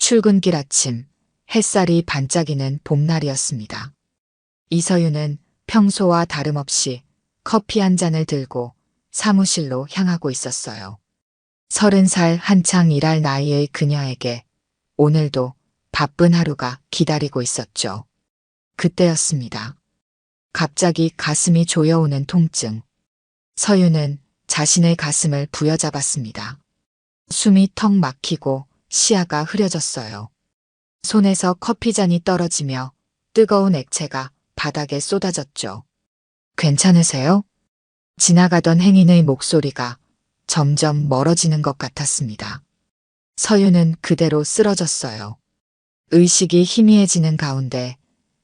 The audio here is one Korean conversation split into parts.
출근길 아침, 햇살이 반짝이는 봄날이었습니다. 이서윤은 평소와 다름없이 커피 한 잔을 들고 사무실로 향하고 있었어요. 30살 한창 일할 나이의 그녀에게 오늘도 바쁜 하루가 기다리고 있었죠. 그때였습니다. 갑자기 가슴이 조여오는 통증. 서윤은 자신의 가슴을 부여잡았습니다. 숨이 턱 막히고 시야가 흐려졌어요. 손에서 커피잔이 떨어지며 뜨거운 액체가 바닥에 쏟아졌죠. 괜찮으세요? 지나가던 행인의 목소리가 점점 멀어지는 것 같았습니다. 서윤은 그대로 쓰러졌어요. 의식이 희미해지는 가운데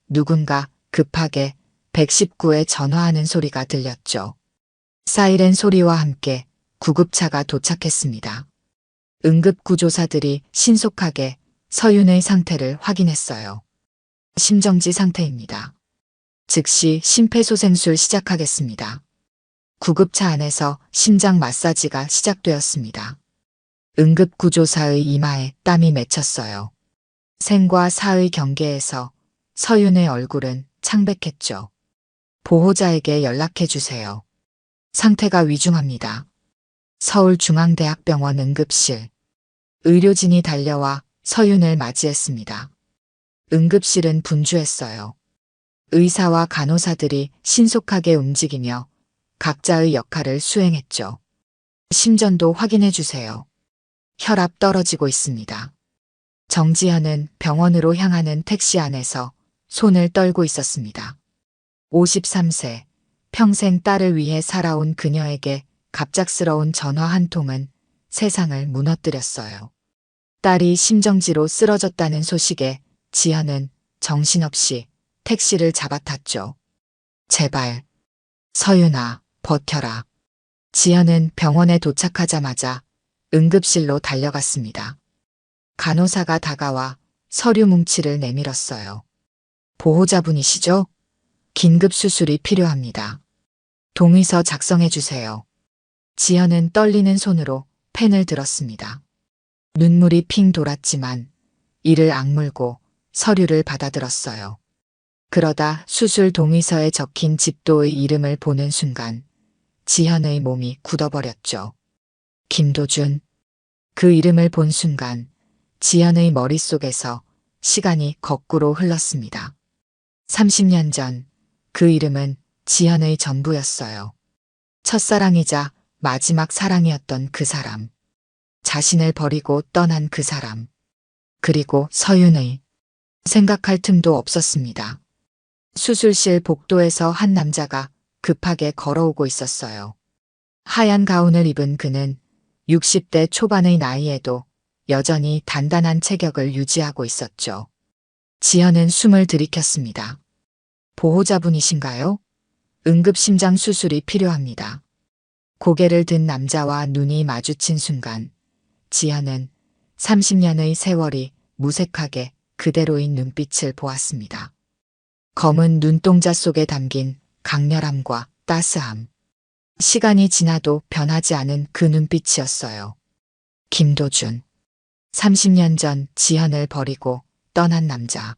누군가 급하게 119에 전화하는 소리가 들렸죠. 사이렌 소리와 함께 구급차가 도착했습니다. 응급구조사들이 신속하게 서윤의 상태를 확인했어요. 심정지 상태입니다. 즉시 심폐소생술 시작하겠습니다. 구급차 안에서 심장 마사지가 시작되었습니다. 응급구조사의 이마에 땀이 맺혔어요. 생과 사의 경계에서 서윤의 얼굴은 창백했죠. 보호자에게 연락해 주세요. 상태가 위중합니다. 서울중앙대학병원 응급실. 의료진이 달려와 서윤을 맞이했습니다. 응급실은 분주했어요. 의사와 간호사들이 신속하게 움직이며 각자의 역할을 수행했죠. 심전도 확인해 주세요. 혈압 떨어지고 있습니다. 정지현은 병원으로 향하는 택시 안에서 손을 떨고 있었습니다. 53세, 평생 딸을 위해 살아온 그녀에게 갑작스러운 전화 한 통은 세상을 무너뜨렸어요. 딸이 심정지로 쓰러졌다는 소식에 지현은 정신없이 택시를 잡아탔죠. 제발, 서윤아, 버텨라. 지현은 병원에 도착하자마자 응급실로 달려갔습니다. 간호사가 다가와 서류 뭉치를 내밀었어요. 보호자분이시죠? 긴급 수술이 필요합니다. 동의서 작성해 주세요. 지현은 떨리는 손으로 펜을 들었습니다. 눈물이 핑 돌았지만 이를 악물고 서류를 받아들었어요. 그러다 수술 동의서에 적힌 집도의 이름을 보는 순간 지현의 몸이 굳어버렸죠. 김도준. 그 이름을 본 순간 지현의 머릿속에서 시간이 거꾸로 흘렀습니다. 30년 전 그 이름은 지현의 전부였어요. 첫사랑이자 마지막 사랑이었던 그 사람. 자신을 버리고 떠난 그 사람. 그리고 서윤의. 생각할 틈도 없었습니다. 수술실 복도에서 한 남자가 급하게 걸어오고 있었어요. 하얀 가운을 입은 그는 60대 초반의 나이에도 여전히 단단한 체격을 유지하고 있었죠. 지현은 숨을 들이켰습니다. 보호자분이신가요? 응급심장 수술이 필요합니다. 고개를 든 남자와 눈이 마주친 순간 지현은 30년의 세월이 무색하게 그대로인 눈빛을 보았습니다. 검은 눈동자 속에 담긴 강렬함과 따스함. 시간이 지나도 변하지 않은 그 눈빛이었어요. 김도준. 30년 전 지현을 버리고 떠난 남자.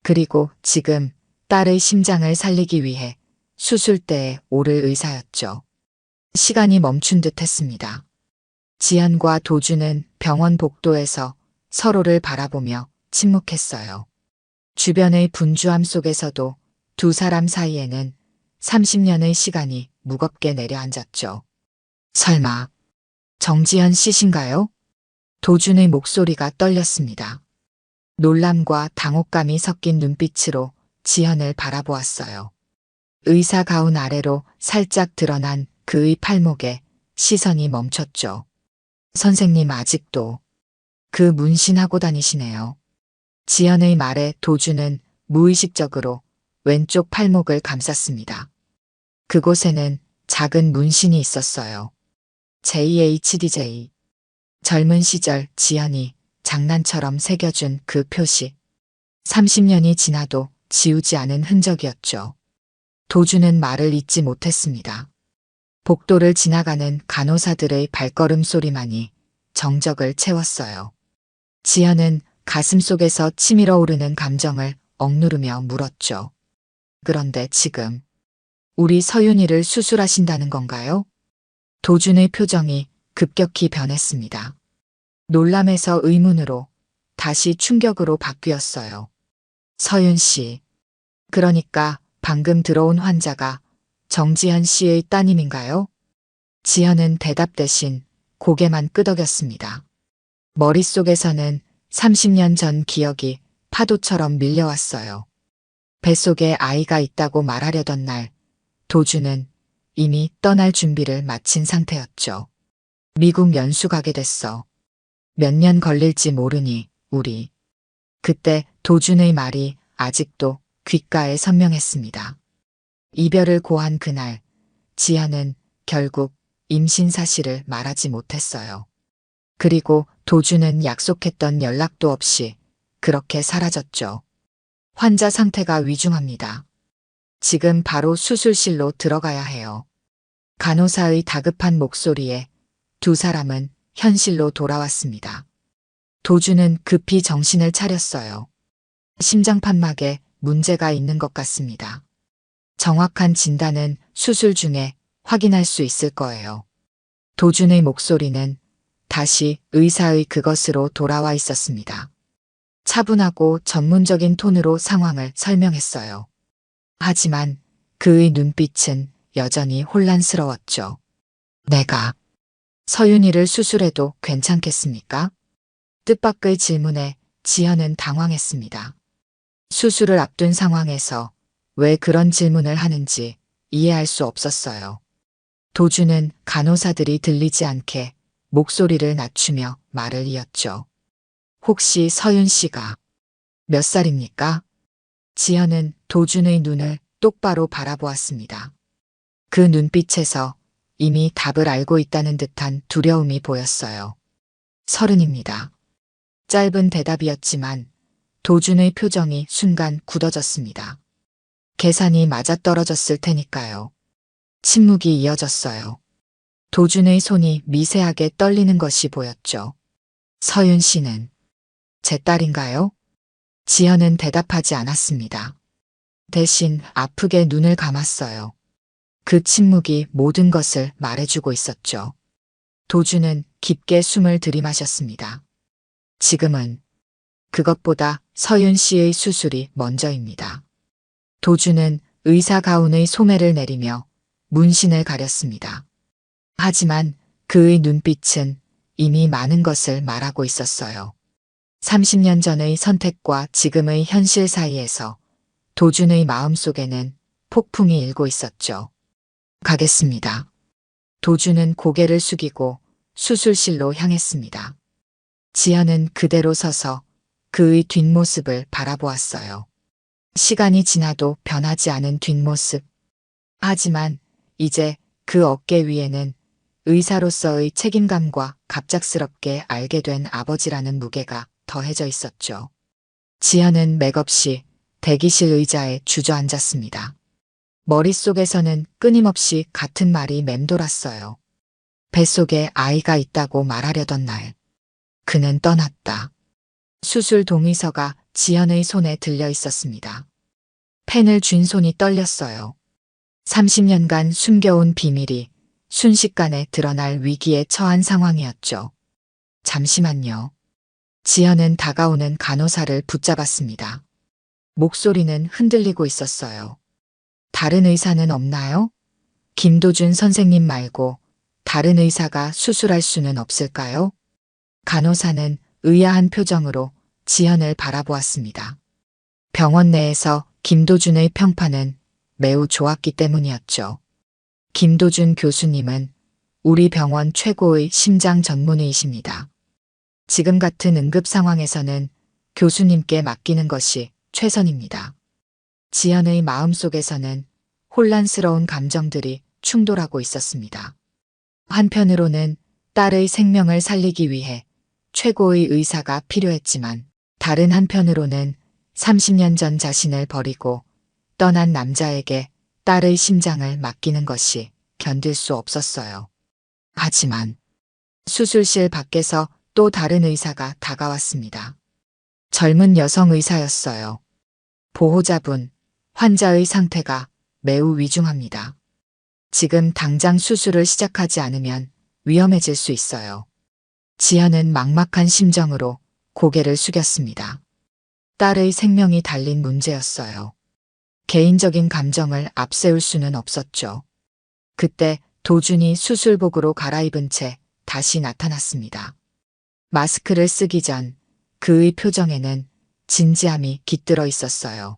그리고 지금 딸의 심장을 살리기 위해 수술대에 오를 의사였죠. 시간이 멈춘 듯 했습니다. 지현과 도준은 병원 복도에서 서로를 바라보며 침묵했어요. 주변의 분주함 속에서도 두 사람 사이에는 30년의 시간이 무겁게 내려앉았죠. 설마 정지현 씨신가요? 도준의 목소리가 떨렸습니다. 놀람과 당혹감이 섞인 눈빛으로 지현을 바라보았어요. 의사 가운 아래로 살짝 드러난 그의 팔목에 시선이 멈췄죠. 선생님 아직도 그 문신하고 다니시네요. 지현의 말에 도준은 무의식적으로 왼쪽 팔목을 감쌌습니다. 그곳에는 작은 문신이 있었어요. JHDJ. 젊은 시절 지현이 장난처럼 새겨준 그 표시. 30년이 지나도 지우지 않은 흔적이었죠. 도준은 말을 잇지 못했습니다. 복도를 지나가는 간호사들의 발걸음 소리만이 정적을 채웠어요. 지현은 가슴속에서 치밀어 오르는 감정을 억누르며 물었죠. 그런데 지금 우리 서윤이를 수술하신다는 건가요? 도준의 표정이 급격히 변했습니다. 놀람에서 의문으로 다시 충격으로 바뀌었어요. 서윤 씨. 그러니까 방금 들어온 환자가 정지현 씨의 따님인가요? 지현은 대답 대신 고개만 끄덕였습니다. 머릿속에서는 30년 전 기억이 파도처럼 밀려왔어요. 뱃속에 아이가 있다고 말하려던 날, 도준은 이미 떠날 준비를 마친 상태였죠. 미국 연수 가게 됐어. 몇 년 걸릴지 모르니 우리. 그때 도준의 말이 아직도 귓가에 선명했습니다. 이별을 고한 그날, 지현은 결국 임신 사실을 말하지 못했어요. 그리고 도준은 약속했던 연락도 없이 그렇게 사라졌죠. 환자 상태가 위중합니다. 지금 바로 수술실로 들어가야 해요. 간호사의 다급한 목소리에 두 사람은 현실로 돌아왔습니다. 도준은 급히 정신을 차렸어요. 심장판막에 문제가 있는 것 같습니다. 정확한 진단은 수술 중에 확인할 수 있을 거예요. 도준의 목소리는 다시 의사의 그것으로 돌아와 있었습니다. 차분하고 전문적인 톤으로 상황을 설명했어요. 하지만 그의 눈빛은 여전히 혼란스러웠죠. 내가 서윤이를 수술해도 괜찮겠습니까? 뜻밖의 질문에 지현은 당황했습니다. 수술을 앞둔 상황에서 왜 그런 질문을 하는지 이해할 수 없었어요. 도준은 간호사들이 들리지 않게 목소리를 낮추며 말을 이었죠. 혹시 서윤 씨가 몇 살입니까? 지현은 도준의 눈을 똑바로 바라보았습니다. 그 눈빛에서 이미 답을 알고 있다는 듯한 두려움이 보였어요. 30입니다. 짧은 대답이었지만 도준의 표정이 순간 굳어졌습니다. 계산이 맞아떨어졌을 테니까요. 침묵이 이어졌어요. 도준의 손이 미세하게 떨리는 것이 보였죠. 서윤 씨는 제 딸인가요? 지현은 대답하지 않았습니다. 대신 아프게 눈을 감았어요. 그 침묵이 모든 것을 말해주고 있었죠. 도준은 깊게 숨을 들이마셨습니다. 지금은 그것보다 서윤 씨의 수술이 먼저입니다. 도준은 의사 가운의 소매를 내리며 문신을 가렸습니다. 하지만 그의 눈빛은 이미 많은 것을 말하고 있었어요. 30년 전의 선택과 지금의 현실 사이에서 도준의 마음속에는 폭풍이 일고 있었죠. 가겠습니다. 도준은 고개를 숙이고 수술실로 향했습니다. 지현은 그대로 서서 그의 뒷모습을 바라보았어요. 시간이 지나도 변하지 않은 뒷모습. 하지만 이제 그 어깨 위에는 의사로서의 책임감과 갑작스럽게 알게 된 아버지라는 무게가 더해져 있었죠. 지현은 맥없이 대기실 의자에 주저앉았습니다. 머릿속에서는 끊임없이 같은 말이 맴돌았어요. 뱃속에 아이가 있다고 말하려던 날. 그는 떠났다. 수술 동의서가 지현의 손에 들려 있었습니다. 펜을 쥔 손이 떨렸어요. 30년간 숨겨온 비밀이 순식간에 드러날 위기에 처한 상황이었죠. 잠시만요. 지현은 다가오는 간호사를 붙잡았습니다. 목소리는 흔들리고 있었어요. 다른 의사는 없나요? 김도준 선생님 말고 다른 의사가 수술할 수는 없을까요? 간호사는 의아한 표정으로 지현을 바라보았습니다. 병원 내에서 김도준의 평판은 매우 좋았기 때문이었죠. 김도준 교수님은 우리 병원 최고의 심장 전문의이십니다. 지금 같은 응급 상황에서는 교수님께 맡기는 것이 최선입니다. 지현의 마음속에서는 혼란스러운 감정들이 충돌하고 있었습니다. 한편으로는 딸의 생명을 살리기 위해 최고의 의사가 필요했지만 다른 한편으로는 30년 전 자신을 버리고 떠난 남자에게 딸의 심장을 맡기는 것이 견딜 수 없었어요. 하지만 수술실 밖에서 또 다른 의사가 다가왔습니다. 젊은 여성 의사였어요. 보호자분, 환자의 상태가 매우 위중합니다. 지금 당장 수술을 시작하지 않으면 위험해질 수 있어요. 지연은 막막한 심정으로 고개를 숙였습니다. 딸의 생명이 달린 문제였어요. 개인적인 감정을 앞세울 수는 없었죠. 그때 도준이 수술복으로 갈아입은 채 다시 나타났습니다. 마스크를 쓰기 전 그의 표정에는 진지함이 깃들어 있었어요.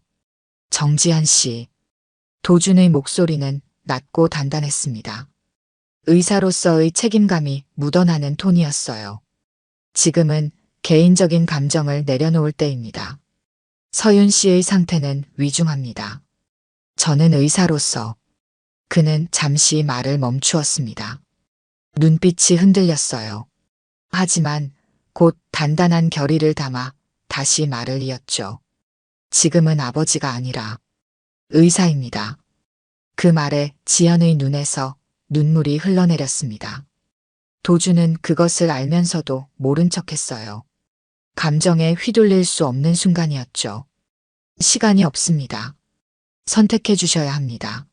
정지한 씨. 도준의 목소리는 낮고 단단했습니다. 의사로서의 책임감이 묻어나는 톤이었어요. 지금은 개인적인 감정을 내려놓을 때입니다. 서윤 씨의 상태는 위중합니다. 저는 의사로서. 그는 잠시 말을 멈추었습니다. 눈빛이 흔들렸어요. 하지만 곧 단단한 결의를 담아 다시 말을 이었죠. 지금은 아버지가 아니라 의사입니다. 그 말에 지연의 눈에서 눈물이 흘러내렸습니다. 도준은 그것을 알면서도 모른 척했어요. 감정에 휘둘릴 수 없는 순간이었죠. 시간이 없습니다. 선택해 주셔야 합니다.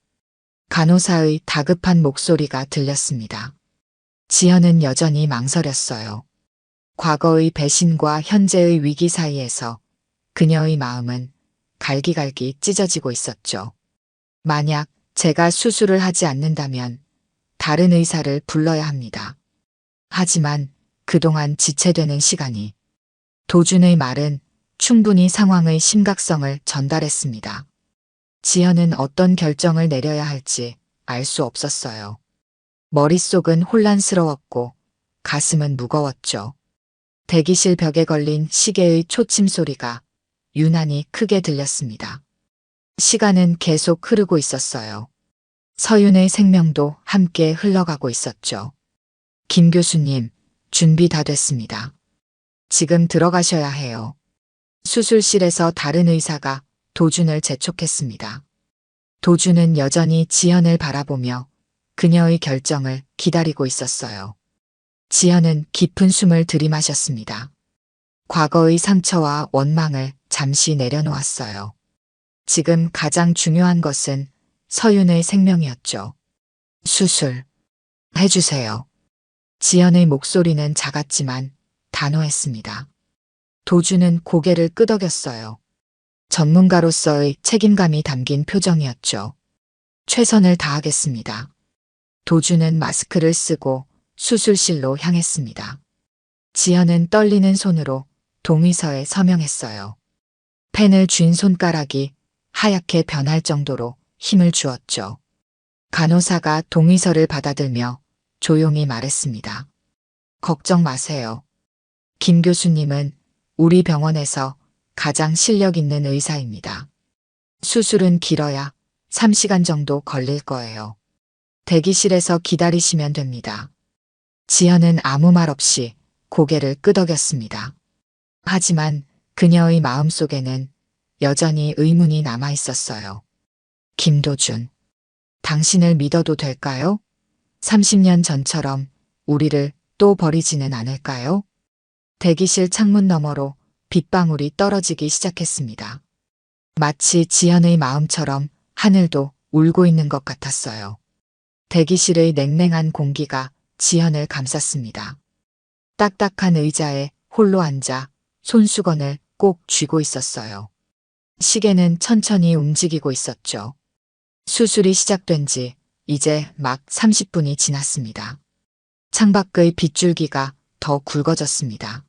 간호사의 다급한 목소리가 들렸습니다. 지연은 여전히 망설였어요. 과거의 배신과 현재의 위기 사이에서 그녀의 마음은 갈기갈기 찢어지고 있었죠. 만약 제가 수술을 하지 않는다면 다른 의사를 불러야 합니다. 하지만 그동안 지체되는 시간이. 도준의 말은 충분히 상황의 심각성을 전달했습니다. 지연은 어떤 결정을 내려야 할지 알 수 없었어요. 머릿속은 혼란스러웠고 가슴은 무거웠죠. 대기실 벽에 걸린 시계의 초침 소리가 유난히 크게 들렸습니다. 시간은 계속 흐르고 있었어요. 서윤의 생명도 함께 흘러가고 있었죠. 김 교수님, 준비 다 됐습니다. 지금 들어가셔야 해요. 수술실에서 다른 의사가 도준을 재촉했습니다. 도준은 여전히 지연을 바라보며 그녀의 결정을 기다리고 있었어요. 지연은 깊은 숨을 들이마셨습니다. 과거의 상처와 원망을 잠시 내려놓았어요. 지금 가장 중요한 것은 서윤의 생명이었죠. 수술 해주세요. 지연의 목소리는 작았지만 단호했습니다. 도준은 고개를 끄덕였어요. 전문가로서의 책임감이 담긴 표정이었죠. 최선을 다하겠습니다. 도준은 마스크를 쓰고 수술실로 향했습니다. 지연은 떨리는 손으로 동의서에 서명했어요. 펜을 쥔 손가락이 하얗게 변할 정도로 힘을 주었죠. 간호사가 동의서를 받아들며 조용히 말했습니다. 걱정 마세요. 김 교수님은 우리 병원에서 가장 실력 있는 의사입니다. 수술은 길어야 3시간 정도 걸릴 거예요. 대기실에서 기다리시면 됩니다. 지연은 아무 말 없이 고개를 끄덕였습니다. 하지만 그녀의 마음속에는 여전히 의문이 남아 있었어요. 김도준, 당신을 믿어도 될까요? 30년 전처럼 우리를 또 버리지는 않을까요? 대기실 창문 너머로 빗방울이 떨어지기 시작했습니다. 마치 지연의 마음처럼 하늘도 울고 있는 것 같았어요. 대기실의 냉랭한 공기가 지연을 감쌌습니다. 딱딱한 의자에 홀로 앉아 손수건을 꼭 쥐고 있었어요. 시계는 천천히 움직이고 있었죠. 수술이 시작된 지 이제 막 30분이 지났습니다. 창밖의 빗줄기가 더 굵어졌습니다.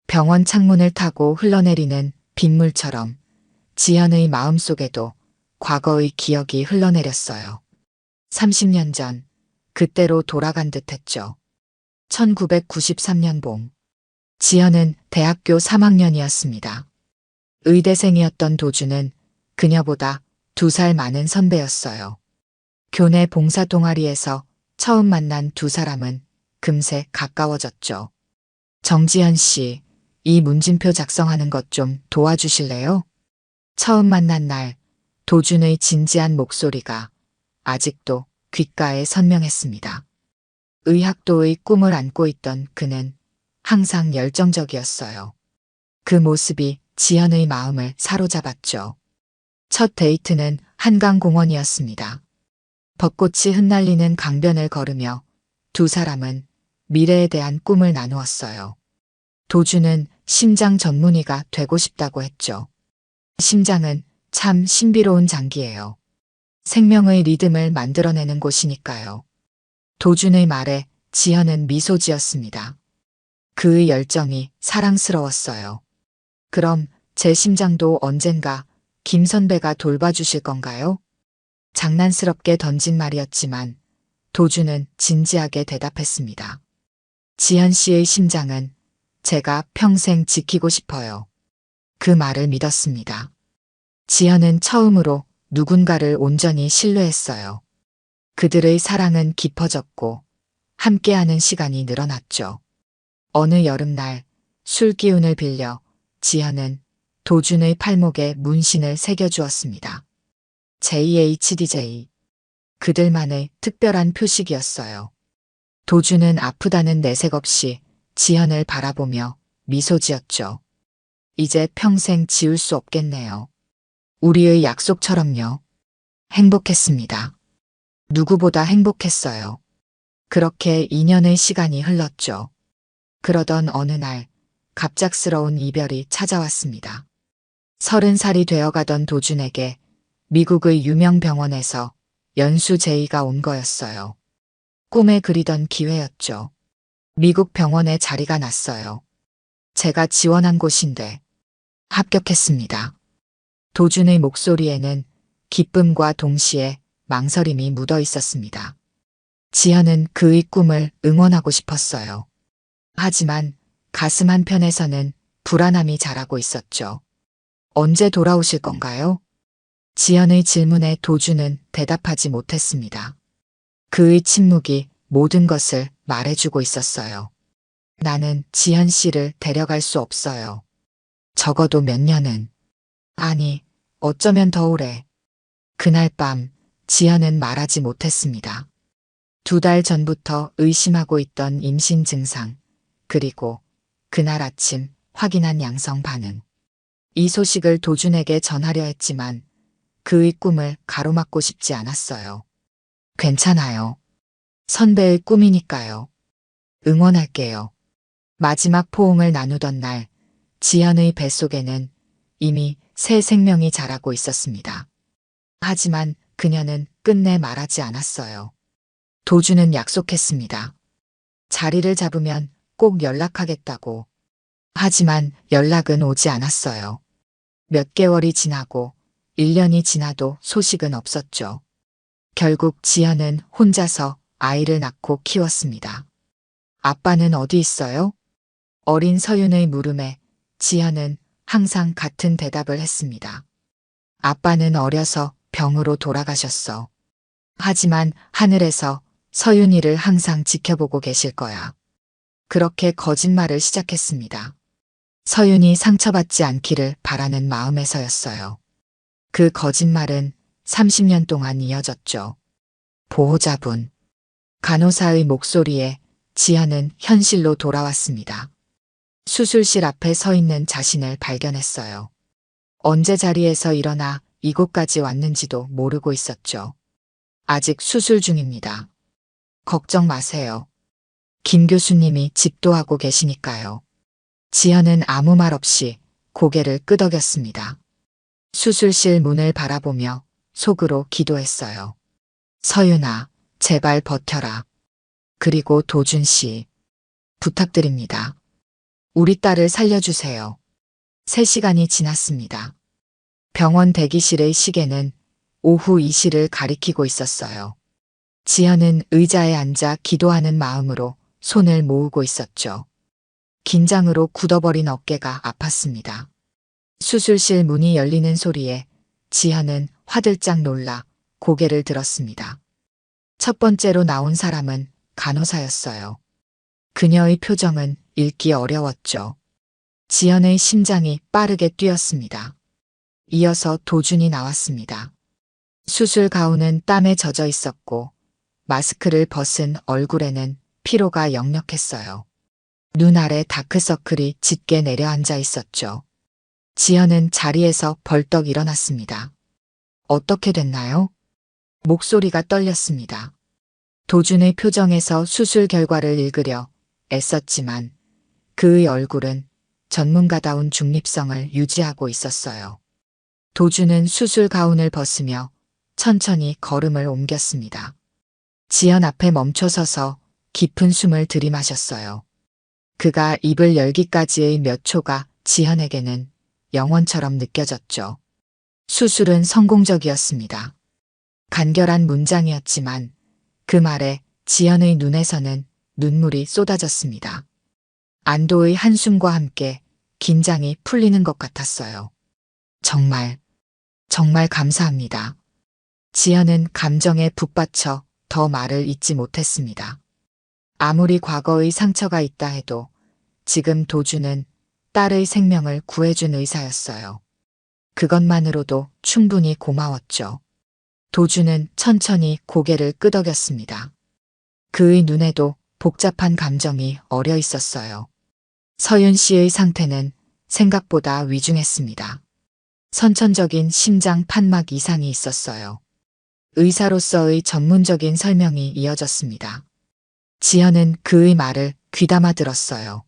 병원 창문을 타고 흘러내리는 빗물처럼 지연의 마음속에도 과거의 기억이 흘러내렸어요. 30년 전, 그때로 돌아간 듯 했죠. 1993년 봄, 지연은 대학교 3학년이었습니다. 의대생이었던 도준은 그녀보다 2살 많은 선배였어요. 교내 봉사 동아리에서 처음 만난 두 사람은 금세 가까워졌죠. 정지현 씨, 이 문진표 작성하는 것 좀 도와주실래요? 처음 만난 날, 도준의 진지한 목소리가 아직도 귓가에 선명했습니다. 의학도의 꿈을 안고 있던 그는 항상 열정적이었어요. 그 모습이 지현의 마음을 사로잡았죠. 첫 데이트는 한강공원이었습니다. 벚꽃이 흩날리는 강변을 걸으며 두 사람은 미래에 대한 꿈을 나누었어요. 도주는 심장 전문의가 되고 싶다고 했죠. 심장은 참 신비로운 장기예요. 생명의 리듬을 만들어내는 곳이니까요. 도준의 말에 지현은 미소 지었습니다. 그의 열정이 사랑스러웠어요. 그럼 제 심장도 언젠가 김 선배가 돌봐주실 건가요? 장난스럽게 던진 말이었지만 도준은 진지하게 대답했습니다. 지현 씨의 심장은 제가 평생 지키고 싶어요. 그 말을 믿었습니다. 지현은 처음으로 누군가를 온전히 신뢰했어요. 그들의 사랑은 깊어졌고 함께하는 시간이 늘어났죠. 어느 여름날 술 기운을 빌려 지현은 도준의 팔목에 문신을 새겨주었습니다. JHDJ. 그들만의 특별한 표식이었어요. 도준은 아프다는 내색 없이 지현을 바라보며 미소 지었죠. 이제 평생 지울 수 없겠네요. 우리의 약속처럼요. 행복했습니다. 누구보다 행복했어요. 그렇게 2년의 시간이 흘렀죠. 그러던 어느 날 갑작스러운 이별이 찾아왔습니다. 30살이 되어가던 도준에게 미국의 유명 병원에서 연수 제의가 온 거였어요. 꿈에 그리던 기회였죠. 미국 병원에 자리가 났어요. 제가 지원한 곳인데 합격했습니다. 도준의 목소리에는 기쁨과 동시에 망설임이 묻어 있었습니다. 지현은 그의 꿈을 응원하고 싶었어요. 하지만 가슴 한편에서는 불안함이 자라고 있었죠. 언제 돌아오실 건가요? 지현의 질문에 도준은 대답하지 못했습니다. 그의 침묵이 모든 것을 말해주고 있었어요. 나는 지현 씨를 데려갈 수 없어요. 적어도 몇 년은. 아니, 어쩌면 더 오래. 그날 밤 지현은 말하지 못했습니다. 2달 전부터 의심하고 있던 임신 증상, 그리고 그날 아침 확인한 양성 반응. 이 소식을 도준에게 전하려 했지만 그의 꿈을 가로막고 싶지 않았어요. 괜찮아요. 선배의 꿈이니까요. 응원할게요. 마지막 포옹을 나누던 날 지현의 뱃속에는 이미 새 생명이 자라고 있었습니다. 하지만 그녀는 끝내 말하지 않았어요. 도준은 약속했습니다. 자리를 잡으면 꼭 연락하겠다고. 하지만 연락은 오지 않았어요. 몇 개월이 지나고 1년이 지나도 소식은 없었죠. 결국 지현은 혼자서 아이를 낳고 키웠습니다. 아빠는 어디 있어요? 어린 서윤의 물음에 지현은 항상 같은 대답을 했습니다. 아빠는 어려서 병으로 돌아가셨어. 하지만 하늘에서 서윤이를 항상 지켜보고 계실 거야. 그렇게 거짓말을 시작했습니다. 서윤이 상처받지 않기를 바라는 마음에서였어요. 그 거짓말은 30년 동안 이어졌죠. 보호자분. 간호사의 목소리에 지현은 현실로 돌아왔습니다. 수술실 앞에 서 있는 자신을 발견했어요. 언제 자리에서 일어나 이곳까지 왔는지도 모르고 있었죠. 아직 수술 중입니다. 걱정 마세요. 김 교수님이 집도하고 계시니까요. 지현은 아무 말 없이 고개를 끄덕였습니다. 수술실 문을 바라보며 속으로 기도했어요. 서윤아, 제발 버텨라. 그리고 도준 씨, 부탁드립니다. 우리 딸을 살려주세요. 3시간이 지났습니다. 병원 대기실의 시계는 오후 2시를 가리키고 있었어요. 지현은 의자에 앉아 기도하는 마음으로 손을 모으고 있었죠. 긴장으로 굳어버린 어깨가 아팠습니다. 수술실 문이 열리는 소리에 지현은 화들짝 놀라 고개를 들었습니다. 첫 번째로 나온 사람은 간호사였어요. 그녀의 표정은 읽기 어려웠죠. 지현의 심장이 빠르게 뛰었습니다. 이어서 도준이 나왔습니다. 수술 가운은 땀에 젖어 있었고 마스크를 벗은 얼굴에는 피로가 역력했어요. 눈 아래 다크서클이 짙게 내려앉아 있었죠. 지연은 자리에서 벌떡 일어났습니다. 어떻게 됐나요? 목소리가 떨렸습니다. 도준의 표정에서 수술 결과를 읽으려 애썼지만 그의 얼굴은 전문가다운 중립성을 유지하고 있었어요. 도준은 수술 가운을 벗으며 천천히 걸음을 옮겼습니다. 지연 앞에 멈춰서서 깊은 숨을 들이마셨어요. 그가 입을 열기까지의 몇 초가 지연에게는 영원처럼 느껴졌죠. 수술은 성공적이었습니다. 간결한 문장이었지만 그 말에 지연의 눈에서는 눈물이 쏟아졌습니다. 안도의 한숨과 함께 긴장이 풀리는 것 같았어요. 정말 감사합니다. 지연은 감정에 북받쳐 더 말을 잇지 못했습니다. 아무리 과거의 상처가 있다 해도 지금 도준은 딸의 생명을 구해준 의사였어요. 그것만으로도 충분히 고마웠죠. 도준은 천천히 고개를 끄덕였습니다. 그의 눈에도 복잡한 감정이 어려 있었어요. 서윤 씨의 상태는 생각보다 위중했습니다. 선천적인 심장 판막 이상이 있었어요. 의사로서의 전문적인 설명이 이어졌습니다. 지연은 그의 말을 귀담아 들었어요.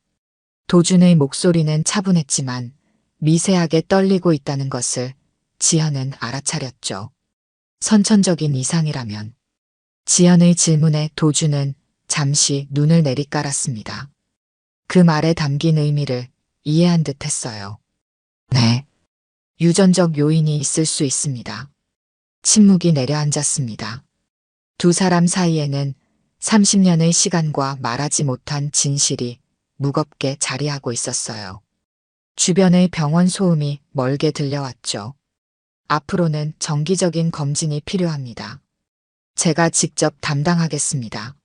도준의 목소리는 차분했지만 미세하게 떨리고 있다는 것을 지연은 알아차렸죠. 선천적인 이상이라면. 지연의 질문에 도준은 잠시 눈을 내리깔았습니다. 그 말에 담긴 의미를 이해한 듯 했어요. 네. 유전적 요인이 있을 수 있습니다. 침묵이 내려앉았습니다. 두 사람 사이에는 30년의 시간과 말하지 못한 진실이 무겁게 자리하고 있었어요. 주변의 병원 소음이 멀게 들려왔죠. 앞으로는 정기적인 검진이 필요합니다. 제가 직접 담당하겠습니다.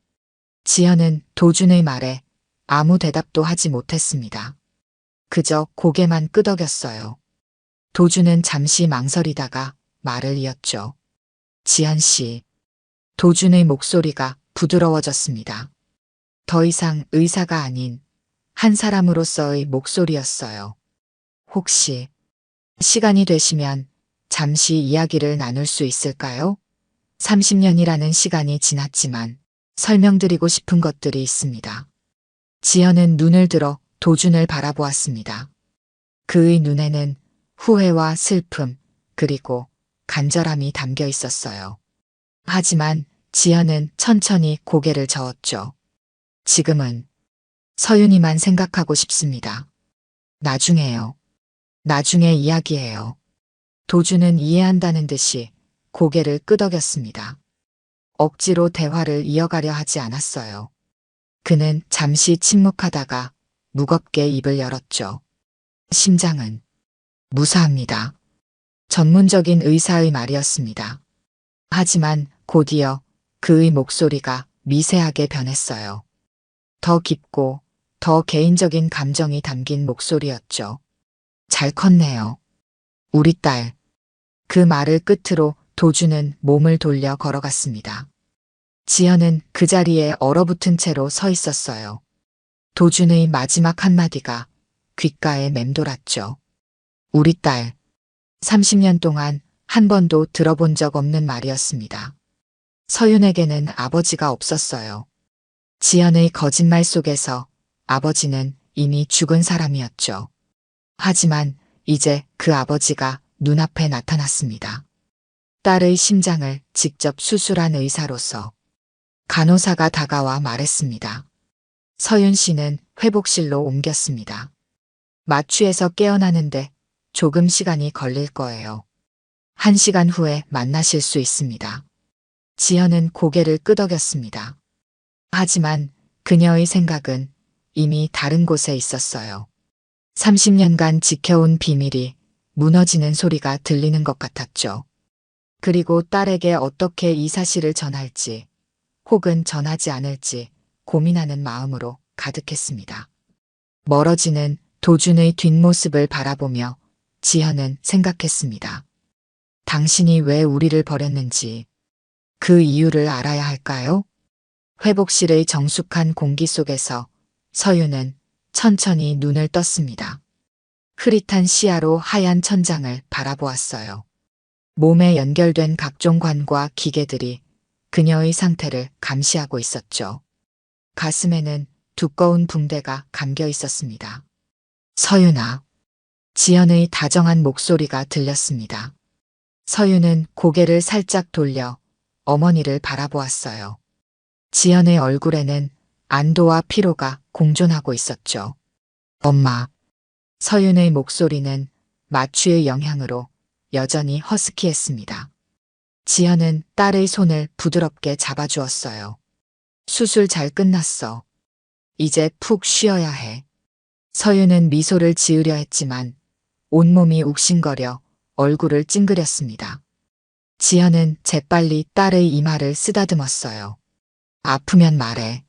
지연은 도준의 말에 아무 대답도 하지 못했습니다. 그저 고개만 끄덕였어요. 도준은 잠시 망설이다가 말을 이었죠. 지연 씨. 도준의 목소리가 부드러워졌습니다. 더 이상 의사가 아닌 한 사람으로서의 목소리였어요. 혹시 시간이 되시면 잠시 이야기를 나눌 수 있을까요? 30년이라는 시간이 지났지만 설명드리고 싶은 것들이 있습니다. 지연은 눈을 들어 도준을 바라보았습니다. 그의 눈에는 후회와 슬픔 그리고 간절함이 담겨 있었어요. 하지만 지연은 천천히 고개를 저었죠. 지금은 서윤이만 생각하고 싶습니다. 나중에요. 나중에 이야기해요. 도준은 이해한다는 듯이 고개를 끄덕였습니다. 억지로 대화를 이어가려 하지 않았어요. 그는 잠시 침묵하다가 무겁게 입을 열었죠. 심장은 무사합니다. 전문적인 의사의 말이었습니다. 하지만 곧이어 그의 목소리가 미세하게 변했어요. 더 깊고 더 개인적인 감정이 담긴 목소리였죠. 잘 컸네요. 우리 딸. 그 말을 끝으로 도준은 몸을 돌려 걸어갔습니다. 지연은 그 자리에 얼어붙은 채로 서 있었어요. 도준의 마지막 한마디가 귓가에 맴돌았죠. 우리 딸. 30년 동안 한 번도 들어본 적 없는 말이었습니다. 서윤에게는 아버지가 없었어요. 지연의 거짓말 속에서 아버지는 이미 죽은 사람이었죠. 하지만 이제 그 아버지가 눈앞에 나타났습니다. 딸의 심장을 직접 수술한 의사로서 간호사가 다가와 말했습니다. 서윤 씨는 회복실로 옮겼습니다. 마취에서 깨어나는데 조금 시간이 걸릴 거예요. 1시간 후에 만나실 수 있습니다. 지연은 고개를 끄덕였습니다. 하지만 그녀의 생각은 이미 다른 곳에 있었어요. 30년간 지켜온 비밀이 무너지는 소리가 들리는 것 같았죠. 그리고 딸에게 어떻게 이 사실을 전할지 혹은 전하지 않을지 고민하는 마음으로 가득했습니다. 멀어지는 도준의 뒷모습을 바라보며 지연은 생각했습니다. 당신이 왜 우리를 버렸는지 그 이유를 알아야 할까요? 회복실의 정숙한 공기 속에서 서윤은 천천히 눈을 떴습니다. 흐릿한 시야로 하얀 천장을 바라보았어요. 몸에 연결된 각종 관과 기계들이 그녀의 상태를 감시하고 있었죠. 가슴에는 두꺼운 붕대가 감겨 있었습니다. 서윤아. 지연의 다정한 목소리가 들렸습니다. 서윤은 고개를 살짝 돌려 어머니를 바라보았어요. 지연의 얼굴에는 안도와 피로가 공존하고 있었죠. 엄마. 서윤의 목소리는 마취의 영향으로 여전히 허스키했습니다. 지연은 딸의 손을 부드럽게 잡아주었어요. 수술 잘 끝났어. 이제 푹 쉬어야 해. 서윤은 미소를 지으려 했지만 온몸이 욱신거려 얼굴을 찡그렸습니다. 지연은 재빨리 딸의 이마를 쓰다듬었어요. 아프면 말해.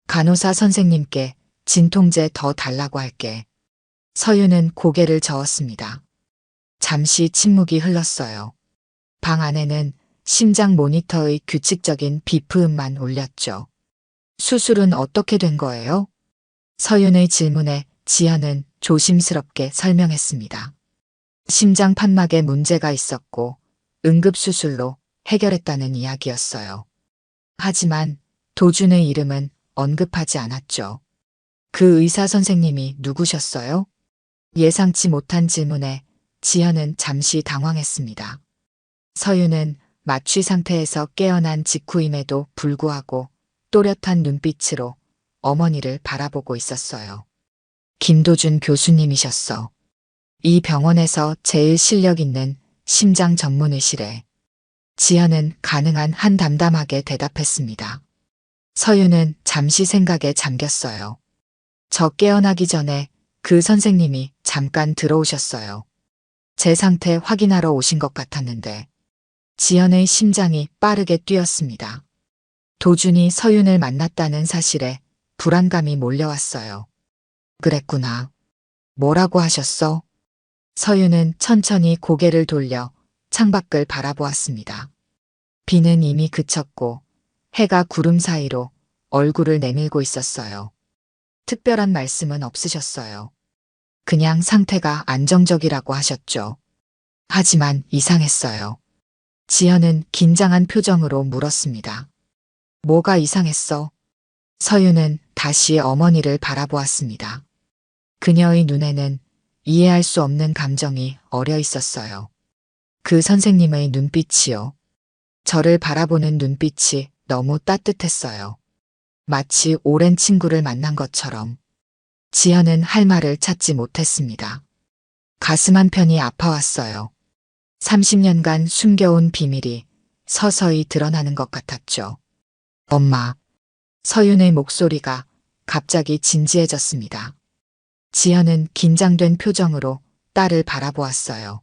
간호사 선생님께 진통제 더 달라고 할게. 서윤은 고개를 저었습니다. 잠시 침묵이 흘렀어요. 방 안에는 심장 모니터의 규칙적인 비프음만 울렸죠. 수술은 어떻게 된 거예요? 서윤의 질문에 지연은 조심스럽게 설명했습니다. 심장 판막에 문제가 있었고 응급수술로 해결했다는 이야기였어요. 하지만 도준의 이름은 언급하지 않았죠. 그 의사 선생님이 누구셨어요? 예상치 못한 질문에 지연은 잠시 당황했습니다. 서윤은 마취 상태에서 깨어난 직후임에도 불구하고 또렷한 눈빛으로 어머니를 바라보고 있었어요. 김도준 교수님이셨어. 이 병원에서 제일 실력 있는 심장 전문의시래. 지연은 가능한 한 담담하게 대답했습니다. 서윤은 잠시 생각에 잠겼어요. 저 깨어나기 전에 그 선생님이 잠깐 들어오셨어요. 제 상태 확인하러 오신 것 같았는데 지연의 심장이 빠르게 뛰었습니다. 도준이 서윤을 만났다는 사실에 불안감이 몰려왔어요. 그랬구나. 뭐라고 하셨어? 서윤은 천천히 고개를 돌려 창밖을 바라보았습니다. 비는 이미 그쳤고 해가 구름 사이로 얼굴을 내밀고 있었어요. 특별한 말씀은 없으셨어요. 그냥 상태가 안정적이라고 하셨죠. 하지만 이상했어요. 지연은 긴장한 표정으로 물었습니다. 뭐가 이상했어? 서윤은 다시 어머니를 바라보았습니다. 그녀의 눈에는 이해할 수 없는 감정이 어려 있었어요. 그 선생님의 눈빛이요. 저를 바라보는 눈빛이 너무 따뜻했어요. 마치 오랜 친구를 만난 것처럼. 지연은 할 말을 찾지 못했습니다. 가슴 한편이 아파왔어요. 30년간 숨겨온 비밀이 서서히 드러나는 것 같았죠. 엄마. 서윤의 목소리가 갑자기 진지해졌습니다. 지연은 긴장된 표정으로 딸을 바라보았어요.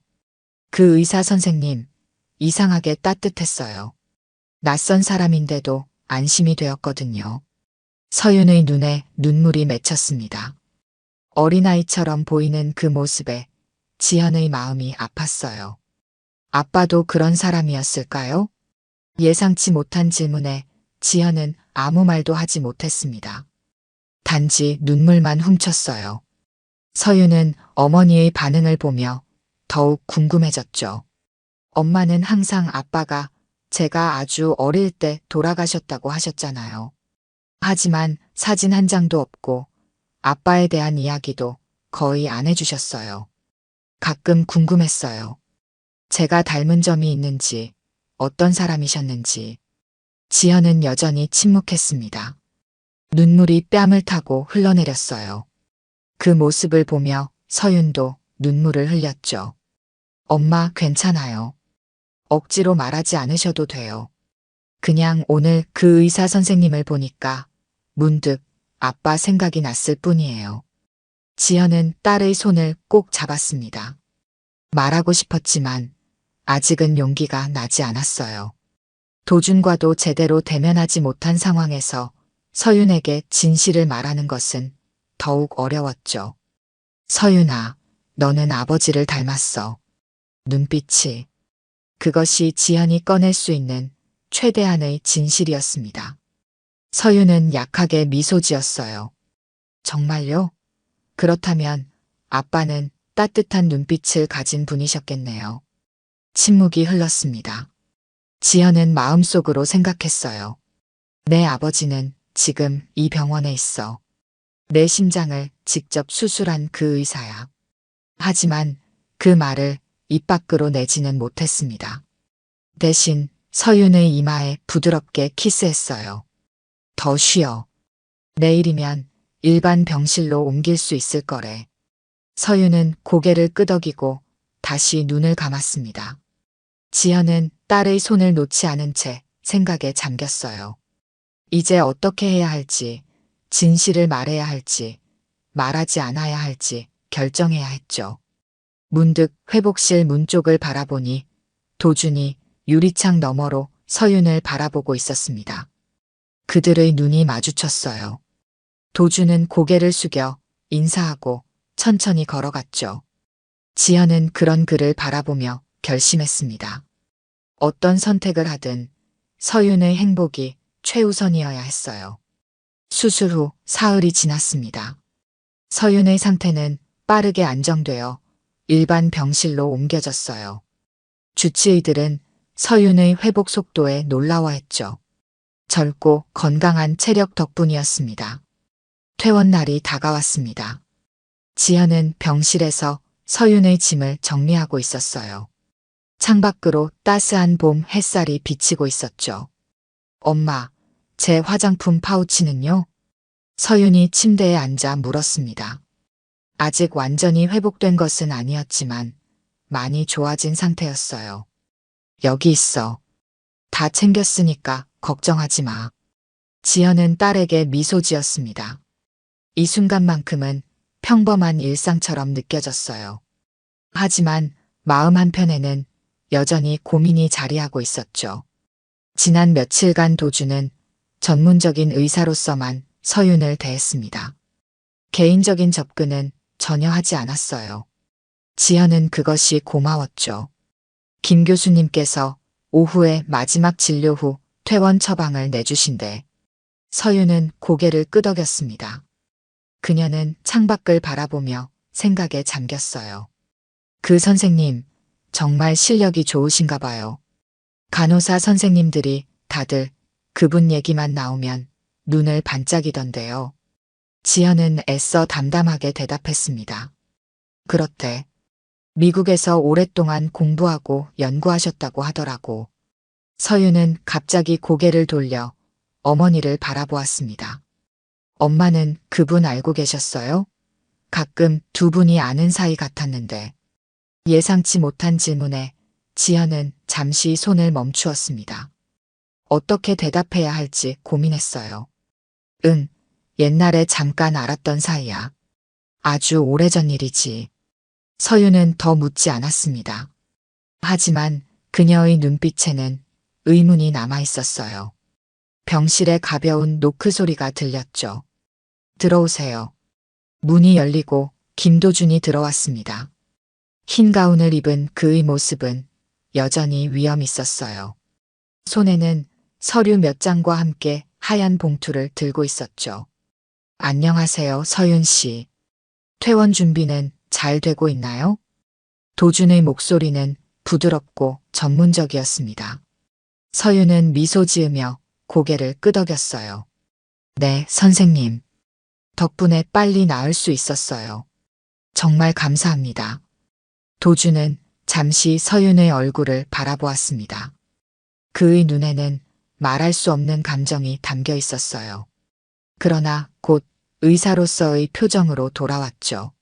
그 의사 선생님, 이상하게 따뜻했어요. 낯선 사람인데도 안심이 되었거든요. 서윤의 눈에 눈물이 맺혔습니다. 어린아이처럼 보이는 그 모습에 지연의 마음이 아팠어요. 아빠도 그런 사람이었을까요? 예상치 못한 질문에 지연은 아무 말도 하지 못했습니다. 단지 눈물만 훔쳤어요. 서윤은 어머니의 반응을 보며 더욱 궁금해졌죠. 엄마는 항상 아빠가 제가 아주 어릴 때 돌아가셨다고 하셨잖아요. 하지만 사진 한 장도 없고 아빠에 대한 이야기도 거의 안 해주셨어요. 가끔 궁금했어요. 제가 닮은 점이 있는지, 어떤 사람이셨는지. 지연은 여전히 침묵했습니다. 눈물이 뺨을 타고 흘러내렸어요. 그 모습을 보며 서윤도 눈물을 흘렸죠. 엄마 괜찮아요. 억지로 말하지 않으셔도 돼요. 그냥 오늘 그 의사 선생님을 보니까 문득 아빠 생각이 났을 뿐이에요. 지연은 딸의 손을 꼭 잡았습니다. 말하고 싶었지만 아직은 용기가 나지 않았어요. 도준과도 제대로 대면하지 못한 상황에서 서윤에게 진실을 말하는 것은 더욱 어려웠죠. 서윤아, 너는 아버지를 닮았어. 눈빛이. 그것이 지연이 꺼낼 수 있는 최대한의 진실이었습니다. 서윤은 약하게 미소 지었어요. 정말요? 그렇다면 아빠는 따뜻한 눈빛을 가진 분이셨겠네요. 침묵이 흘렀습니다. 지연은 마음속으로 생각했어요. 내 아버지는 지금 이 병원에 있어. 내 심장을 직접 수술한 그 의사야. 하지만 그 말을 입 밖으로 내지는 못했습니다. 대신 서윤의 이마에 부드럽게 키스했어요. 더 쉬어. 내일이면 일반 병실로 옮길 수 있을 거래. 서윤은 고개를 끄덕이고 다시 눈을 감았습니다. 지연은 딸의 손을 놓지 않은 채 생각에 잠겼어요. 이제 어떻게 해야 할지, 진실을 말해야 할지, 말하지 않아야 할지 결정해야 했죠. 문득 회복실 문 쪽을 바라보니 도준이 유리창 너머로 서윤을 바라보고 있었습니다. 그들의 눈이 마주쳤어요. 도준은 고개를 숙여 인사하고 천천히 걸어갔죠. 지연은 그런 그를 바라보며 결심했습니다. 어떤 선택을 하든 서윤의 행복이 최우선이어야 했어요. 수술 후 사흘이 지났습니다. 서윤의 상태는 빠르게 안정되어 일반 병실로 옮겨졌어요. 주치의들은 서윤의 회복 속도에 놀라워했죠. 젊고 건강한 체력 덕분이었습니다. 퇴원날이 다가왔습니다. 지연은 병실에서 서윤의 짐을 정리하고 있었어요. 창밖으로 따스한 봄 햇살이 비치고 있었죠. 엄마, 제 화장품 파우치는요? 서윤이 침대에 앉아 물었습니다. 아직 완전히 회복된 것은 아니었지만 많이 좋아진 상태였어요. 여기 있어. 다 챙겼으니까 걱정하지 마. 지연은 딸에게 미소 지었습니다. 이 순간만큼은 평범한 일상처럼 느껴졌어요. 하지만 마음 한편에는 여전히 고민이 자리하고 있었죠. 지난 며칠간 도준은 전문적인 의사로서만 서윤을 대했습니다. 개인적인 접근은 전혀 하지 않았어요. 지연은 그것이 고마웠죠. 김 교수님께서 오후에 마지막 진료 후 퇴원 처방을 내주신대. 서윤은 고개를 끄덕였습니다. 그녀는 창밖을 바라보며 생각에 잠겼어요. 그 선생님, 정말 실력이 좋으신가 봐요. 간호사 선생님들이 다들 그분 얘기만 나오면 눈을 반짝이던데요. 지연은 애써 담담하게 대답했습니다. 그렇대. 미국에서 오랫동안 공부하고 연구하셨다고 하더라고. 서윤은 갑자기 고개를 돌려 어머니를 바라보았습니다. 엄마는 그분 알고 계셨어요? 가끔 두 분이 아는 사이 같았는데. 예상치 못한 질문에 지연은 잠시 손을 멈추었습니다. 어떻게 대답해야 할지 고민했어요. 응, 옛날에 잠깐 알았던 사이야. 아주 오래전 일이지. 서윤은 더 묻지 않았습니다. 하지만 그녀의 눈빛에는 의문이 남아 있었어요. 병실에 가벼운 노크 소리가 들렸죠. 들어오세요. 문이 열리고 김도준이 들어왔습니다. 흰 가운을 입은 그의 모습은 여전히 위험 있었어요. 손에는 서류 몇 장과 함께 하얀 봉투를 들고 있었죠. 안녕하세요, 서윤 씨. 퇴원 준비는 잘 되고 있나요? 도준의 목소리는 부드럽고 전문적이었습니다. 서윤은 미소 지으며 고개를 끄덕였어요. 네, 선생님. 덕분에 빨리 나을 수 있었어요. 정말 감사합니다. 도준은 잠시 서윤의 얼굴을 바라보았습니다. 그의 눈에는 말할 수 없는 감정이 담겨 있었어요. 그러나 곧 의사로서의 표정으로 돌아왔죠.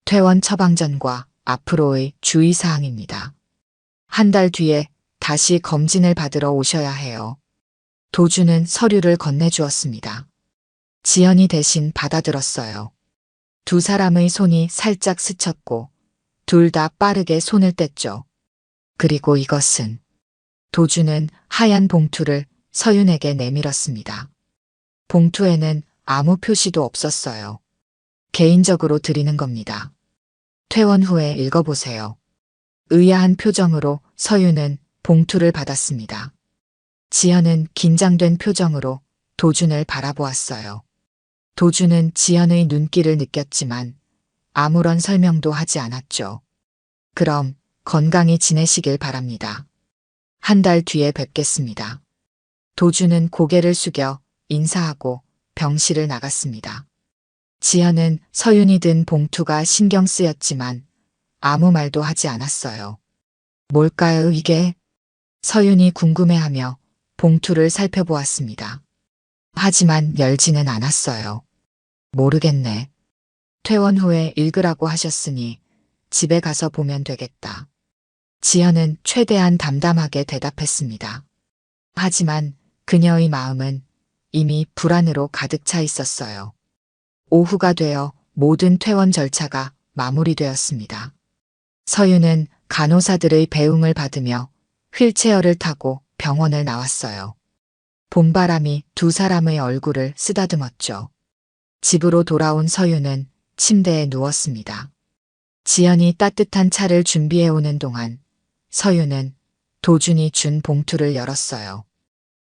퇴원 처방전과 앞으로의 주의사항입니다. 한 달 뒤에 다시 검진을 받으러 오셔야 해요. 도준은 서류를 건네주었습니다. 지연이 대신 받아들었어요. 두 사람의 손이 살짝 스쳤고 둘 다 빠르게 손을 뗐죠. 그리고 이것은 도준은 하얀 봉투를 서윤에게 내밀었습니다. 봉투에는 아무 표시도 없었어요. 개인적으로 드리는 겁니다. 퇴원 후에 읽어보세요. 의아한 표정으로 서윤은 봉투를 받았습니다. 지연은 긴장된 표정으로 도준을 바라보았어요. 도준은 지연의 눈길을 느꼈지만 아무런 설명도 하지 않았죠. 그럼 건강히 지내시길 바랍니다. 한 달 뒤에 뵙겠습니다. 도주는 고개를 숙여 인사하고 병실을 나갔습니다. 지연은 서윤이 든 봉투가 신경 쓰였지만 아무 말도 하지 않았어요. 뭘까요, 이게? 서윤이 궁금해하며 봉투를 살펴보았습니다. 하지만 열지는 않았어요. 모르겠네. 퇴원 후에 읽으라고 하셨으니 집에 가서 보면 되겠다. 지연은 최대한 담담하게 대답했습니다. 하지만 그녀의 마음은 이미 불안으로 가득 차 있었어요. 오후가 되어 모든 퇴원 절차가 마무리되었습니다. 서윤은 간호사들의 배웅을 받으며 휠체어를 타고 병원을 나왔어요. 봄바람이 두 사람의 얼굴을 쓰다듬었죠. 집으로 돌아온 서윤은 침대에 누웠습니다. 지연이 따뜻한 차를 준비해 오는 동안 서윤은 도준이 준 봉투를 열었어요.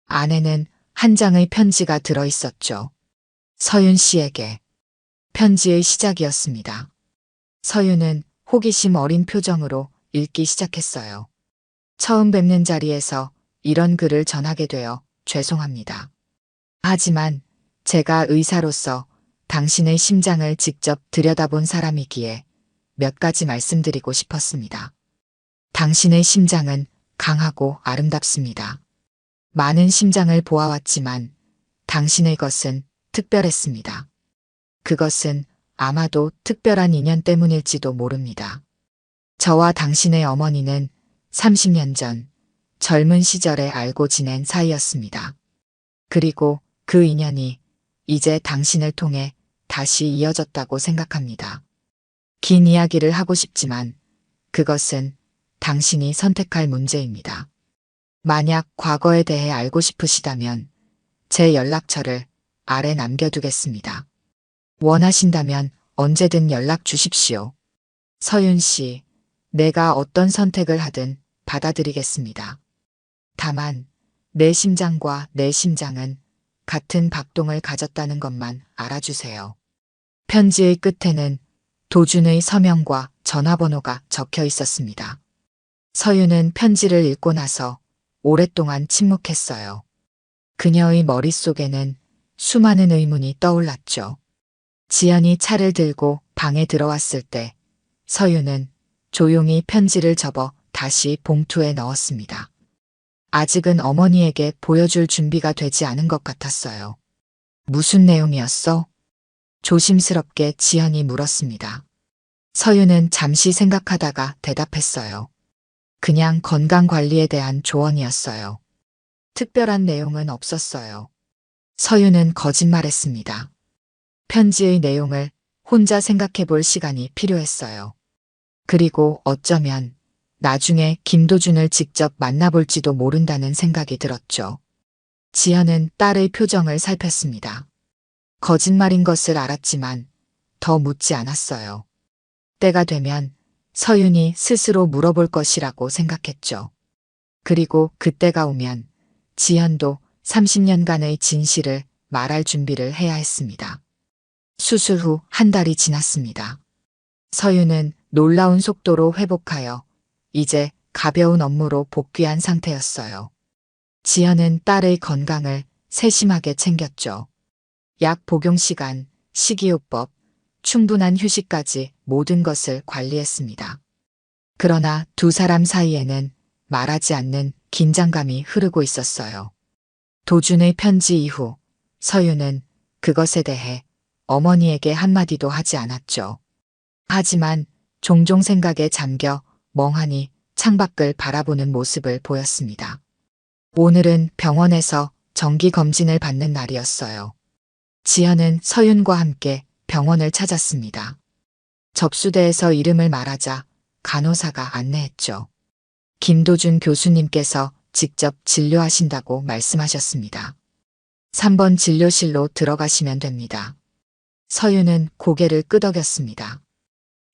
안에는 한 장의 편지가 들어 있었죠. 서윤 씨에게. 편지의 시작이었습니다. 서윤은 호기심 어린 표정으로 읽기 시작했어요. 처음 뵙는 자리에서 이런 글을 전하게 되어 죄송합니다. 하지만 제가 의사로서 당신의 심장을 직접 들여다본 사람이기에 몇 가지 말씀드리고 싶었습니다. 당신의 심장은 강하고 아름답습니다. 많은 심장을 보아왔지만 당신의 것은 특별했습니다. 그것은 아마도 특별한 인연 때문일지도 모릅니다. 저와 당신의 어머니는 30년 전 젊은 시절에 알고 지낸 사이였습니다. 그리고 그 인연이 이제 당신을 통해 다시 이어졌다고 생각합니다. 긴 이야기를 하고 싶지만 그것은 당신이 선택할 문제입니다. 만약 과거에 대해 알고 싶으시다면 제 연락처를 아래 남겨두겠습니다. 원하신다면 언제든 연락 주십시오. 서윤 씨, 내가 어떤 선택을 하든 받아들이겠습니다. 다만 내 심장과 내 심장은 같은 박동을 가졌다는 것만 알아주세요. 편지의 끝에는 도준의 서명과 전화번호가 적혀 있었습니다. 서윤은 편지를 읽고 나서 오랫동안 침묵했어요. 그녀의 머릿속에는 수많은 의문이 떠올랐죠. 지연이 차를 들고 방에 들어왔을 때 서윤은 조용히 편지를 접어 다시 봉투에 넣었습니다. 아직은 어머니에게 보여줄 준비가 되지 않은 것 같았어요. 무슨 내용이었어? 조심스럽게 지연이 물었습니다. 서윤은 잠시 생각하다가 대답했어요. 그냥 건강관리에 대한 조언이었어요. 특별한 내용은 없었어요. 서윤은 거짓말했습니다. 편지의 내용을 혼자 생각해 볼 시간이 필요했어요. 그리고 어쩌면 나중에 김도준을 직접 만나볼지도 모른다는 생각이 들었죠. 지연은 딸의 표정을 살폈습니다. 거짓말인 것을 알았지만 더 묻지 않았어요. 때가 되면 서윤이 스스로 물어볼 것이라고 생각했죠. 그리고 그때가 오면 지연도 30년간의 진실을 말할 준비를 해야 했습니다. 수술 후 한 달이 지났습니다. 서윤은 놀라운 속도로 회복하여 이제 가벼운 업무로 복귀한 상태였어요. 지연은 딸의 건강을 세심하게 챙겼죠. 약 복용 시간, 식이요법, 충분한 휴식까지 모든 것을 관리했습니다. 그러나 두 사람 사이에는 말하지 않는 긴장감이 흐르고 있었어요. 도준의 편지 이후 서윤은 그것에 대해 어머니에게 한마디도 하지 않았죠. 하지만 종종 생각에 잠겨 멍하니 창밖을 바라보는 모습을 보였습니다. 오늘은 병원에서 정기 검진을 받는 날이었어요. 지연은 서윤과 함께 병원을 찾았습니다. 접수대에서 이름을 말하자 간호사가 안내했죠. 김도준 교수님께서 직접 진료하신다고 말씀하셨습니다. 3번 진료실로 들어가시면 됩니다. 서윤은 고개를 끄덕였습니다.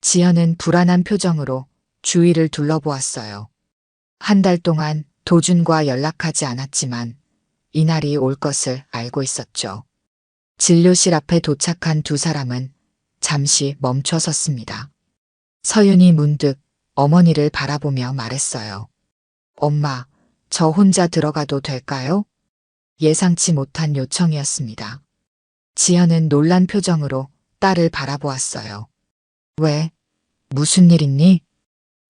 지연은 불안한 표정으로 주위를 둘러보았어요. 한 달 동안 도준과 연락하지 않았지만 이날이 올 것을 알고 있었죠. 진료실 앞에 도착한 두 사람은 잠시 멈춰 섰습니다. 서윤이 문득 어머니를 바라보며 말했어요. 엄마, 저 혼자 들어가도 될까요? 예상치 못한 요청이었습니다. 지연은 놀란 표정으로 딸을 바라보았어요. 왜? 무슨 일 있니?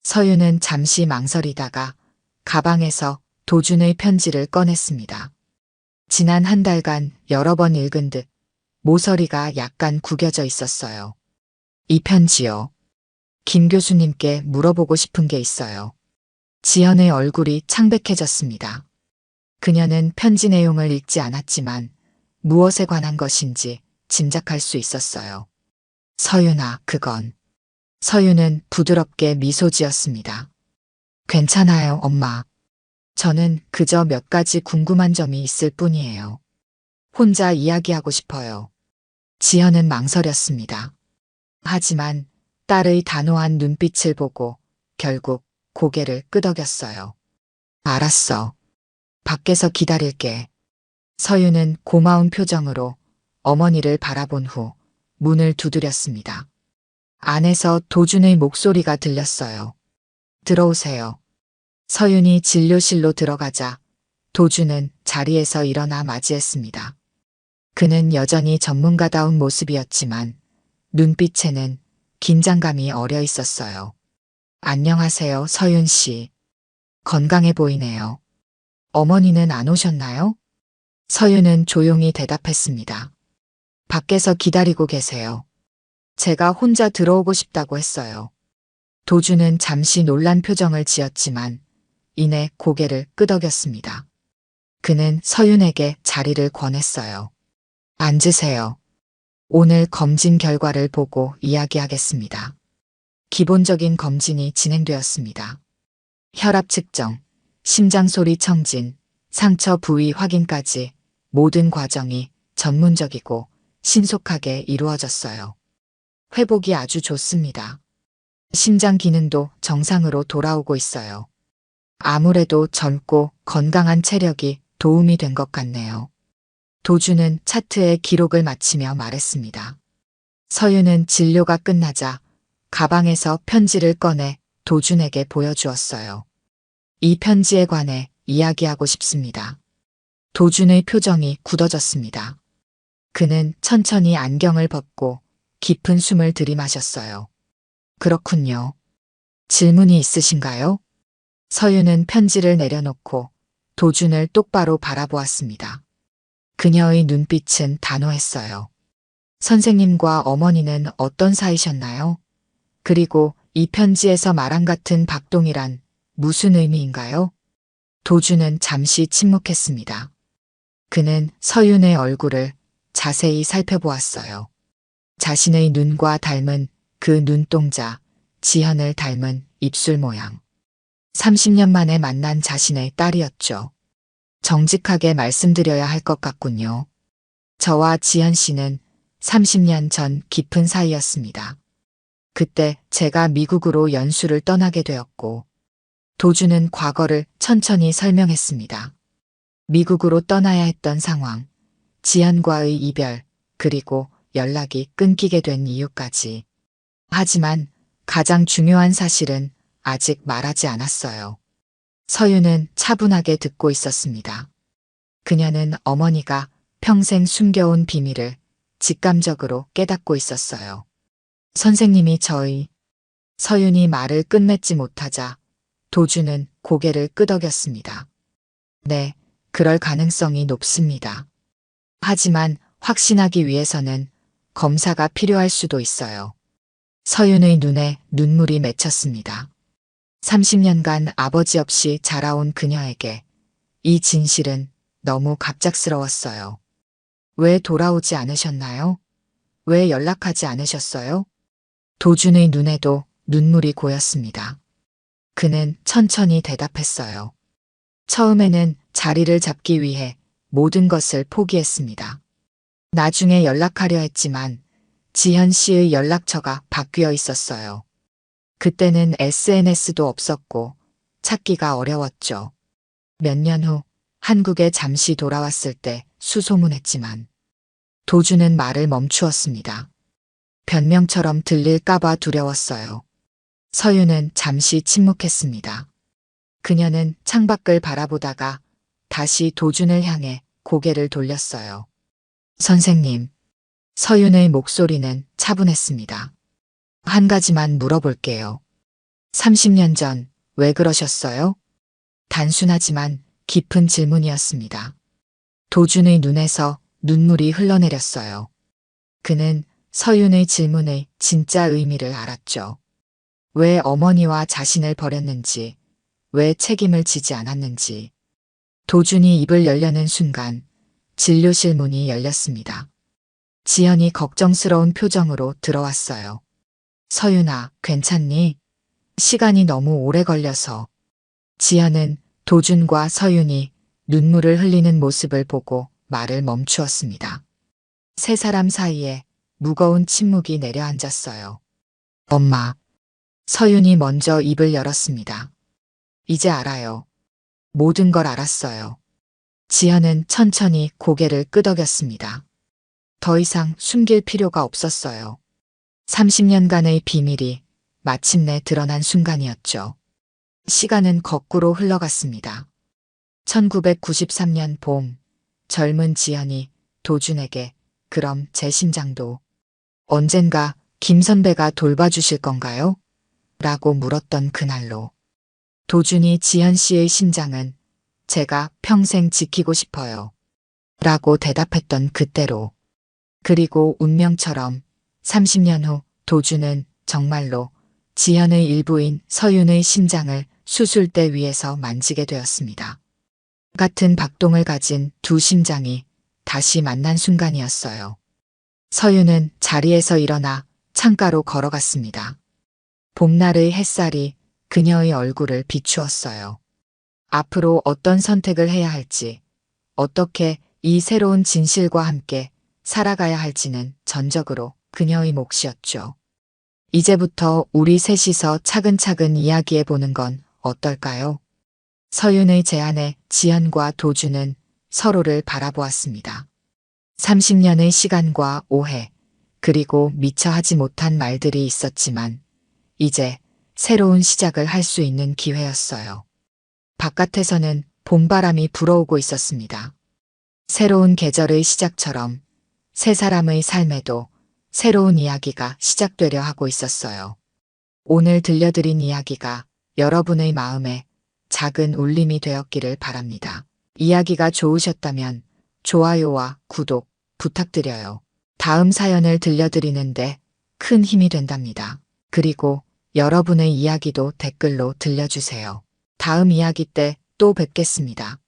서윤은 잠시 망설이다가 가방에서 도준의 편지를 꺼냈습니다. 지난 한 달간 여러 번 읽은 듯 모서리가 약간 구겨져 있었어요. 이 편지요. 김 교수님께 물어보고 싶은 게 있어요. 지연의 얼굴이 창백해졌습니다. 그녀는 편지 내용을 읽지 않았지만 무엇에 관한 것인지 짐작할 수 있었어요. 서윤아, 그건. 서윤은 부드럽게 미소 지었습니다. 괜찮아요, 엄마. 저는 그저 몇 가지 궁금한 점이 있을 뿐이에요. 혼자 이야기하고 싶어요. 지연은 망설였습니다. 하지만 딸의 단호한 눈빛을 보고 결국 고개를 끄덕였어요. 알았어. 밖에서 기다릴게. 서윤은 고마운 표정으로 어머니를 바라본 후 문을 두드렸습니다. 안에서 도준의 목소리가 들렸어요. 들어오세요. 서윤이 진료실로 들어가자 도준은 자리에서 일어나 맞이했습니다. 그는 여전히 전문가다운 모습이었지만 눈빛에는 긴장감이 어려 있었어요. 안녕하세요, 서윤 씨. 건강해 보이네요. 어머니는 안 오셨나요? 서윤은 조용히 대답했습니다. 밖에서 기다리고 계세요. 제가 혼자 들어오고 싶다고 했어요. 도준은 잠시 놀란 표정을 지었지만 이내 고개를 끄덕였습니다. 그는 서윤에게 자리를 권했어요. 앉으세요. 오늘 검진 결과를 보고 이야기하겠습니다. 기본적인 검진이 진행되었습니다. 혈압 측정, 심장소리 청진, 상처 부위 확인까지 모든 과정이 전문적이고 신속하게 이루어졌어요. 회복이 아주 좋습니다. 심장 기능도 정상으로 돌아오고 있어요. 아무래도 젊고 건강한 체력이 도움이 된 것 같네요. 도준은 차트에 기록을 마치며 말했습니다. 서윤은 진료가 끝나자 가방에서 편지를 꺼내 도준에게 보여주었어요. 이 편지에 관해 이야기하고 싶습니다. 도준의 표정이 굳어졌습니다. 그는 천천히 안경을 벗고 깊은 숨을 들이마셨어요. 그렇군요. 질문이 있으신가요? 서윤은 편지를 내려놓고 도준을 똑바로 바라보았습니다. 그녀의 눈빛은 단호했어요. 선생님과 어머니는 어떤 사이셨나요? 그리고 이 편지에서 말한 같은 박동이란 무슨 의미인가요? 도준은 잠시 침묵했습니다. 그는 서윤의 얼굴을 자세히 살펴보았어요. 자신의 눈과 닮은 그 눈동자, 지현을 닮은 입술 모양. 30년 만에 만난 자신의 딸이었죠. 정직하게 말씀드려야 할 것 같군요. 저와 지현 씨는 30년 전 깊은 사이였습니다. 그때 제가 미국으로 연수를 떠나게 되었고, 도준은 과거를 천천히 설명했습니다. 미국으로 떠나야 했던 상황, 지현과의 이별, 그리고 연락이 끊기게 된 이유까지. 하지만 가장 중요한 사실은 아직 말하지 않았어요. 서윤은 차분하게 듣고 있었습니다. 그녀는 어머니가 평생 숨겨온 비밀을 직감적으로 깨닫고 있었어요. 선생님이 서윤이 말을 끝맺지 못하자 도준은 고개를 끄덕였습니다. 네, 그럴 가능성이 높습니다. 하지만 확신하기 위해서는 검사가 필요할 수도 있어요. 서윤의 눈에 눈물이 맺혔습니다. 30년간 아버지 없이 자라온 그녀에게 이 진실은 너무 갑작스러웠어요. 왜 돌아오지 않으셨나요? 왜 연락하지 않으셨어요? 도준의 눈에도 눈물이 고였습니다. 그는 천천히 대답했어요. 처음에는 자리를 잡기 위해 모든 것을 포기했습니다. 나중에 연락하려 했지만 지현 씨의 연락처가 바뀌어 있었어요. 그때는 SNS도 없었고 찾기가 어려웠죠. 몇 년 후 한국에 잠시 돌아왔을 때 수소문했지만 도준은 말을 멈추었습니다. 변명처럼 들릴까봐 두려웠어요. 서윤은 잠시 침묵했습니다. 그녀는 창밖을 바라보다가 다시 도준을 향해 고개를 돌렸어요. 선생님. 서윤의 목소리는 차분했습니다. 한 가지만 물어볼게요. 30년 전 왜 그러셨어요? 단순하지만 깊은 질문이었습니다. 도준의 눈에서 눈물이 흘러내렸어요. 그는 서윤의 질문의 진짜 의미를 알았죠. 왜 어머니와 자신을 버렸는지, 왜 책임을 지지 않았는지. 도준이 입을 열려는 순간 진료실 문이 열렸습니다. 지연이 걱정스러운 표정으로 들어왔어요. 서윤아, 괜찮니? 시간이 너무 오래 걸려서. 지연은 도준과 서윤이 눈물을 흘리는 모습을 보고 말을 멈추었습니다. 세 사람 사이에 무거운 침묵이 내려앉았어요. 엄마. 서윤이 먼저 입을 열었습니다. 이제 알아요. 모든 걸 알았어요. 지연은 천천히 고개를 끄덕였습니다. 더 이상 숨길 필요가 없었어요. 30년간의 비밀이 마침내 드러난 순간이었죠. 시간은 거꾸로 흘러갔습니다. 1993년 봄, 젊은 지연이 도준에게 그럼 제 심장도 언젠가 김 선배가 돌봐주실 건가요? 라고 물었던 그날로 도준이 지연 씨의 심장은 제가 평생 지키고 싶어요. 라고 대답했던 그때로. 그리고 운명처럼 30년 후 도준은 정말로 지연의 일부인 서윤의 심장을 수술대 위에서 만지게 되었습니다. 같은 박동을 가진 두 심장이 다시 만난 순간이었어요. 서윤은 자리에서 일어나 창가로 걸어갔습니다. 봄날의 햇살이 그녀의 얼굴을 비추었어요. 앞으로 어떤 선택을 해야 할지, 어떻게 이 새로운 진실과 함께 살아가야 할지는 전적으로 그녀의 몫이었죠. 이제부터 우리 셋이서 차근차근 이야기해보는 건 어떨까요? 서윤의 제안에 지연과 도준은 서로를 바라보았습니다. 30년의 시간과 오해, 그리고 미처 하지 못한 말들이 있었지만 이제 새로운 시작을 할 수 있는 기회였어요. 바깥에서는 봄바람이 불어오고 있었습니다. 새로운 계절의 시작처럼 세 사람의 삶에도 새로운 이야기가 시작되려 하고 있었어요. 오늘 들려드린 이야기가 여러분의 마음에 작은 울림이 되었기를 바랍니다. 이야기가 좋으셨다면 좋아요와 구독 부탁드려요. 다음 사연을 들려드리는데 큰 힘이 된답니다. 그리고 여러분의 이야기도 댓글로 들려주세요. 다음 이야기 때 또 뵙겠습니다.